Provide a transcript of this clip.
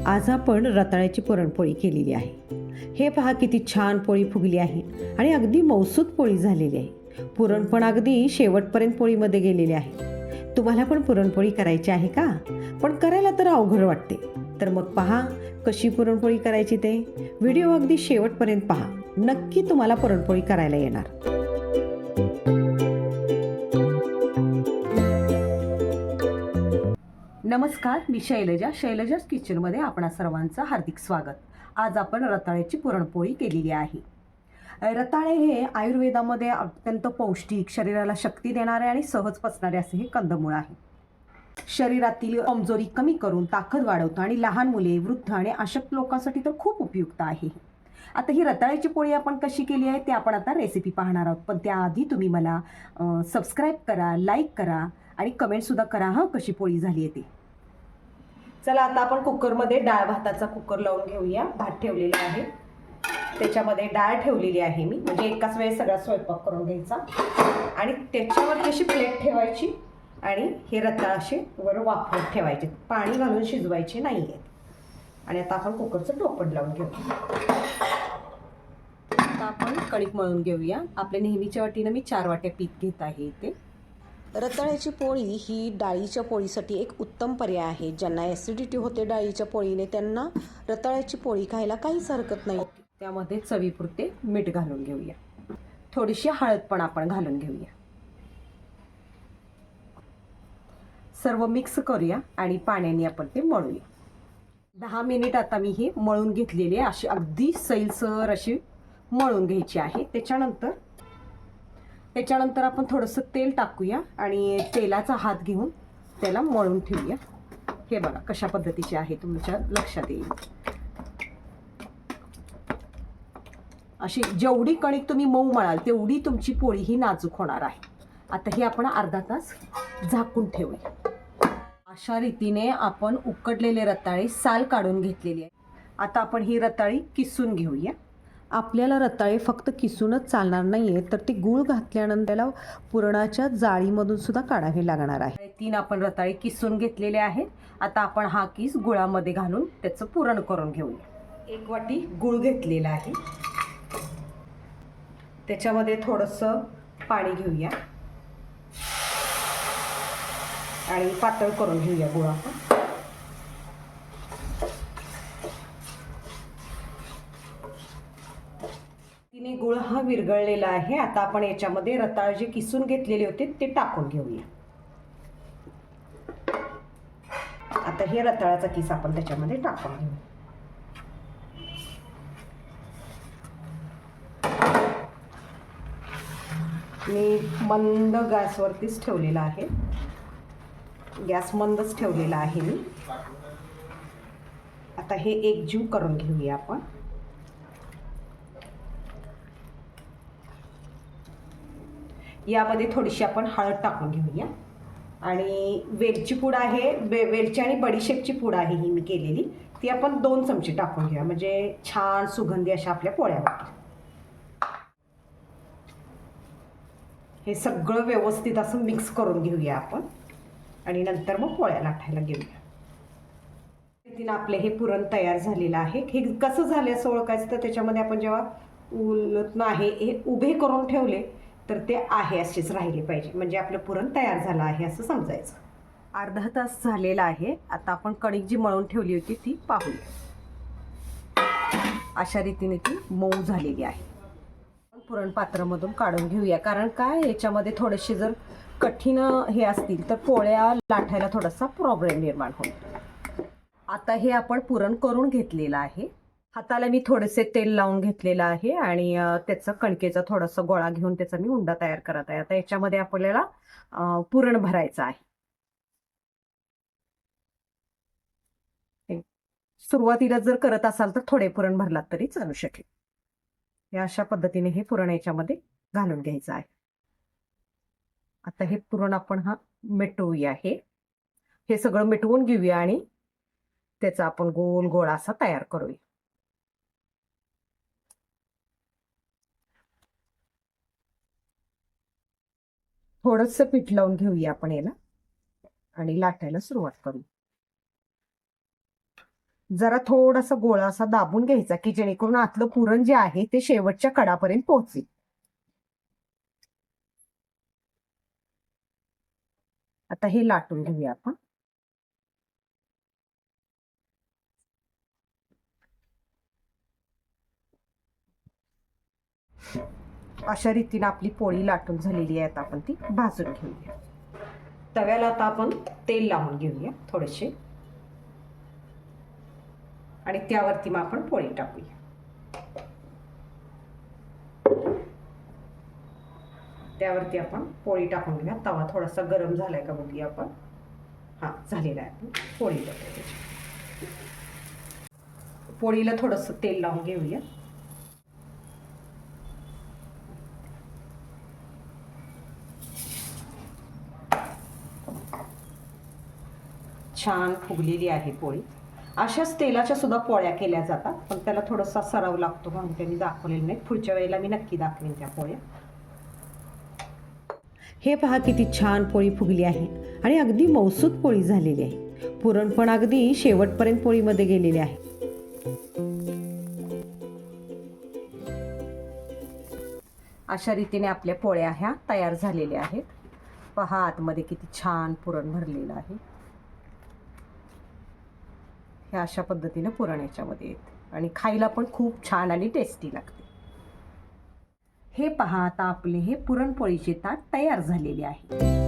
आज आपण रताळ्याची पुरणपोळी केलेली आहे। हे पहा किती छान पोळी फुगली आहे आणि अगदी मौसूद पोळी झालेली आहे। पुरण पण अगदी शेवटपर्यंत पोळीमध्ये गेलेले आहे। तुम्हाला पण पुरणपोळी करायची आहे का? पण करायला तर अवघड वाटते। तर मग पहा कशी पुरणपोळी करायची ते व्हिडिओ अगदी शेवटपर्यंत पहा, नक्की तुम्हाला पुरणपोळी करायला येणार। नमस्कार, मी शैलजाच किचनमध्ये आपणा सर्वांचं हार्दिक स्वागत। आज आपण रताळ्याची पुरणपोळी केलेली आहे। रताळे हे आयुर्वेदामध्ये अत्यंत पौष्टिक, शरीराला शक्ती देणारे आणि सहज पचणारे असे हे कंदमूळ आहे। शरीरातील कमजोरी कमी करून ताकद वाढवतं आणि लहान मुले, वृद्ध आणि अशक्त लोकांसाठी तर खूप उपयुक्त आहे। आता ही रताळ्याची पोळी आपण कशी केली आहे ते आपण आता रेसिपी पाहणार आहोत, पण त्याआधी तुम्ही मला सबस्क्राईब करा, लाईक करा आणि कमेंटसुद्धा करा हां कशी पोळी झाली आहे ती। चला आता आपण कुकरमध्ये डाळ भाताचा कुकर लावून घेऊया। भात ठेवलेला आहे, त्याच्यामध्ये डाळ ठेवलेली आहे मी, म्हणजे एकाच वेळेस सगळा स्वयंपाक करून घ्यायचा आणि त्याच्यावर अशी प्लेट ठेवायची आणि हे रताळ असे वर वाफवत ठेवायचे, पाणी घालून शिजवायचे नाही आहेत। आणि आता आपण कुकरचं टोपण लावून घेऊया। आता आपण कणिक मळून घेऊया। आपल्या नेहमीच्या वाटीनं मी 4 वाट्या पीठ घेत आहे इथे। रताळ्याची पोळी ही डाळीच्या पोळीसाठी एक उत्तम पर्याय आहे। ज्यांना ॲसिडिटी होते डाळीच्या पोळीने त्यांना रताळ्याची पोळी खायला काहीच हरकत नाही। त्यामध्ये चवीपुरते मीठ घालून घेऊया, थोडीशी हळद पण आपण घालून घेऊया। सर्व मिक्स करूया आणि पाण्याने आपण ते मळूया। 10 मिनिट आता मी हे मळून घेतलेले, अशी अगदी सैलसर अशी मळून घ्यायची आहे। त्याच्यानंतर आपण थोडंसं तेल टाकूया आणि तेलाचा हात घेऊन त्याला मळून ठेवूया। हे बघा कशा पद्धतीचे आहे, तुमच्या लक्षात येईल। अशी जेवढी कणिक तुम्ही मऊ मळाल तेवढी तुमची पोळी ही नाजूक होणार आहे। आता हे आपण अर्धा तास झाकून ठेवूया। अशा रीतीने आपण उकडलेले रताळे साल काढून घेतलेली आहे। आता आपण ही रताळी किसून घेऊया। आपल्याला रताळे फक्त किसूनच चालणार नाहीये, तर ते गूळ घातल्यानंतर त्याला पुरणाच्या जाळीमधून सुद्धा काढावे लागणार आहे। 3 आपण रताळे किसून घेतलेले आहेत। आता आपण हा किस गुळामध्ये घालून त्याचं पुरण करून घेऊया। 1 वाटी गूळ घेतलेला आहे, त्याच्यामध्ये थोडंसं पाणी घेऊया आणि पातळ करून घेऊया गुळ आपण। तिने गुळ हा विरघळलेला आहे। आता आपण याच्यामध्ये रताळ जे किसून घेतलेले होते ते टाकून घेऊया। आता हे रताळाचा किस आपण त्याच्यामध्ये टाकून घेऊ। मी मंद गॅसवरतीच ठेवलेला आहे, गॅस मंदच ठेवलेला आहे मी। आता हे एकजीव करून घेऊया आपण। यामध्ये थोडीशी आपण हळद टाकून घेऊया आणि वेलची पूड आहे, वेलची आणि बडीशेपची पूड आहे ही मी केलेली, ती आपण 2 चमचे टाकून घेऊया, म्हणजे छान सुगंधी अशा आपल्या पोळ्या होतील। हे सगळं व्यवस्थित असं मिक्स करून घेऊया आपण आणि नंतर मग पोळ्या लाटायला घेऊया। तिने आपले हे पुरण तयार झालेलं आहे। हे कसं झालं असं ओळखायचं तर त्याच्यामध्ये आपण जेव्हा उलटणं आहे हे उभे करून ठेवले तर ते आहे असेच राहिले पाहिजे, म्हणजे आपलं पुरण तयार झालं आहे असं समजायचं। अर्धा तास झालेला आहे। आता आपण कणिक जी मळून ठेवली होती ती पाहूया। अशा रीतीने ती मऊ झालेली आहे। पुरण पात्रामधून काढून घेऊया, कारण काय याच्यामध्ये थोडेसे जर कठीण हे असतील तर पोळ्या लाटायला थोडासा प्रॉब्लेम निर्माण होईल। आता हे आपण पुरण करून घेतलेलं आहे। हाताला मी थोडेसे तेल लावून घेतलेलं आहे आणि त्याचा कणकेचा थोडासा गोळा घेऊन त्याचा मी उंडा तयार करत आहे। आता याच्यामध्ये आपल्याला पुरण भरायचं आहे। सुरुवातीला जर करत असाल तर थोडे पुरण भरलात तरी चालू शकेल। या अशा पद्धतीने हे पुरण याच्यामध्ये घालून घ्यायचं आहे। आता हे पुरण आपण मिटवूया, हे सगळं मिटवून घेऊया आणि त्याचा आपण गोल गोळा असा तयार करूया। थोडंसं पीठ लावून घेऊया आपण याला आणि लाटायला सुरुवात करू। जरा थोडासा गोळा असा दाबून घ्यायचा की जेणेकरून आतलं पुरण जे आहे ते शेवटच्या कडापर्यंत पोहोचेल. आता हे लाटून घेऊया आपण. अशा रीतीने आपली पोळी लाटून झालेली आहे. आता आपण ती भाजून घेऊया. तव्याला आता आपण तेल लावून घेऊया थोडेसे आणि त्यावरती मग आपण पोळी टाकूया. त्यावरती आपण पोळी टाकून घेऊया. तवा थोडासा गरम झालाय का बघूया आपण. हा झालेला आहे. आपण पोळी टाकूया. पोळीला थोडंसं तेल लावून घेऊया. छान फुगलेली आहे पोळी. अशाच तेलाच्या सुद्धा पोळ्या केल्या जातात, पण त्याला थोडासा सराव लागतो म्हणून त्यांनी दाखवलेलं नाही. पुढच्या वेळेला मी नक्की दाखवेन त्या पोळ्या. हे पहा किती छान पोळी फुगली आहे आणि अगदी मौसूद पोळी झालेली आहे. पुरण पण अगदी शेवटपर्यंत पोळीमध्ये गेलेले आहे. अशा रीतीने आपल्या पोळ्या ह्या तयार झालेल्या आहेत. पहा आतमध्ये किती छान पुरण भरलेलं आहे. हे अशा पद्धतीने पुरण याच्यामध्ये येते आणि खायला पण खूप छान आणि टेस्टी लागते. हे पहा आता आपले हे पुरणपोळीचे ताट तयार झालेले आहे.